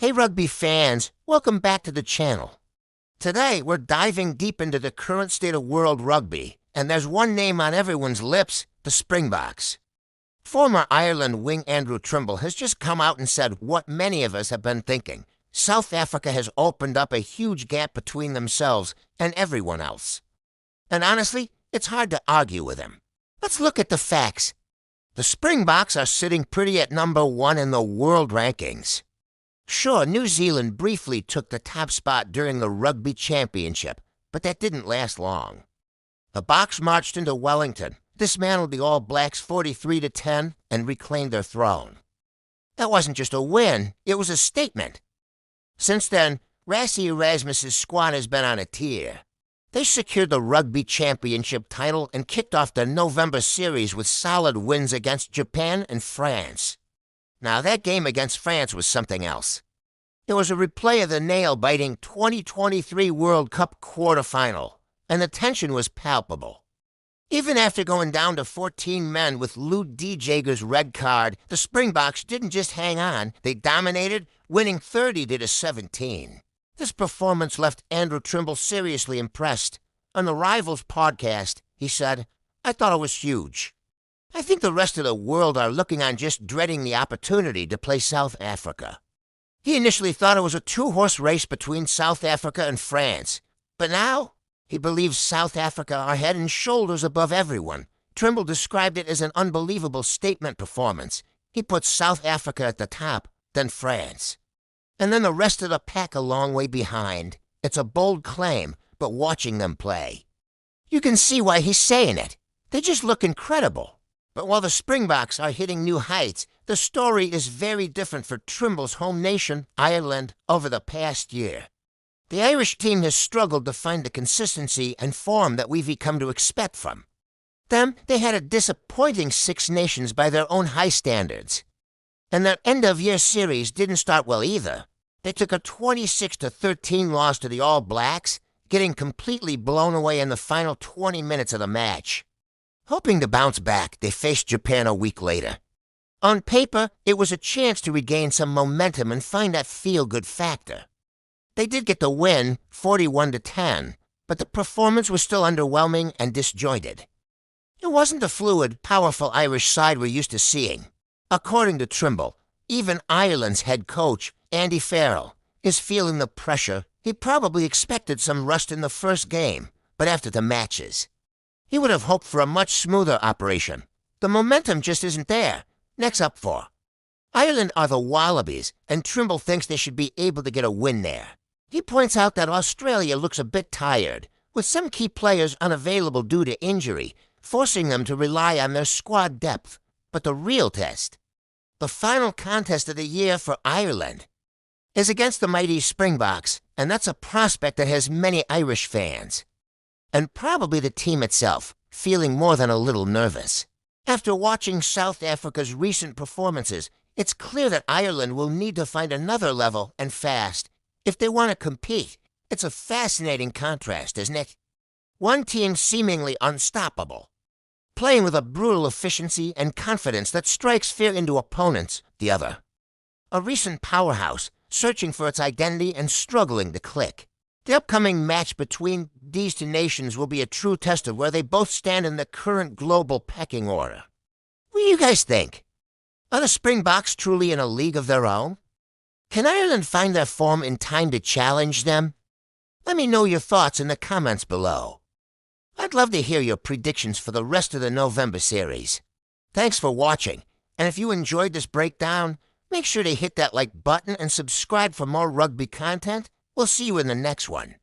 Hey rugby fans, welcome back to the channel. Today we're diving deep into the current state of world rugby, and there's one name on everyone's lips, the Springboks. Former Ireland wing Andrew Trimble has just come out and said what many of us have been thinking. South Africa has opened up a huge gap between themselves and everyone else. And honestly, it's hard to argue with him. Let's look at the facts. The Springboks are sitting pretty at number 1 in the world rankings. Sure, New Zealand briefly took the top spot during the Rugby Championship, but that didn't last long. The Boks marched into Wellington, dismantled the All Blacks 43-10, and reclaimed their throne. That wasn't just a win, it was a statement. Since then, Rassie Erasmus' squad has been on a tear. They secured the Rugby Championship title and kicked off the November series with solid wins against Japan and France. Now, that game against France was something else. It was a replay of the nail-biting 2023 World Cup quarterfinal, and the tension was palpable. Even after going down to 14 men with Lou D. Jager's red card, the Springboks didn't just hang on, they dominated, winning 30-17. This performance left Andrew Trimble seriously impressed. On the Rivals podcast, he said, "I thought it was huge. I think the rest of the world are looking on just dreading the opportunity to play South Africa." He initially thought it was a two-horse race between South Africa and France, but now he believes South Africa are head and shoulders above everyone. Trimble described it as an unbelievable statement performance. He put South Africa at the top, then France. And then the rest of the pack a long way behind. It's a bold claim, but watching them play, you can see why he's saying it. They just look incredible. But while the Springboks are hitting new heights, the story is very different for Trimble's home nation, Ireland, over the past year. The Irish team has struggled to find the consistency and form that we've come to expect from them. They had a disappointing Six Nations by their own high standards. And their end-of-year series didn't start well either. They took a 26-13 loss to the All Blacks, getting completely blown away in the final 20 minutes of the match. Hoping to bounce back, they faced Japan a week later. On paper, it was a chance to regain some momentum and find that feel-good factor. They did get the win, 41-10, but the performance was still underwhelming and disjointed. It wasn't the fluid, powerful Irish side we're used to seeing. According to Trimble, even Ireland's head coach, Andy Farrell, is feeling the pressure. He probably expected some rust in the first game, but after the matches, he would have hoped for a much smoother operation. The momentum just isn't there. Next up for Ireland are the Wallabies, and Trimble thinks they should be able to get a win there. He points out that Australia looks a bit tired, with some key players unavailable due to injury, forcing them to rely on their squad depth. But the real test, the final contest of the year for Ireland, is against the mighty Springboks, and that's a prospect that has many Irish fans. And probably the team itself, feeling more than a little nervous. After watching South Africa's recent performances, it's clear that Ireland will need to find another level and fast if they want to compete. It's a fascinating contrast, isn't it? One team seemingly unstoppable, playing with a brutal efficiency and confidence that strikes fear into opponents, the other. A recent powerhouse, searching for its identity and struggling to click. The upcoming match between these two nations will be a true test of where they both stand in the current global pecking order. What do you guys think? Are the Springboks truly in a league of their own? Can Ireland find their form in time to challenge them? Let me know your thoughts in the comments below. I'd love to hear your predictions for the rest of the November series. Thanks for watching, and if you enjoyed this breakdown, make sure to hit that like button and subscribe for more rugby content. We'll see you in the next one.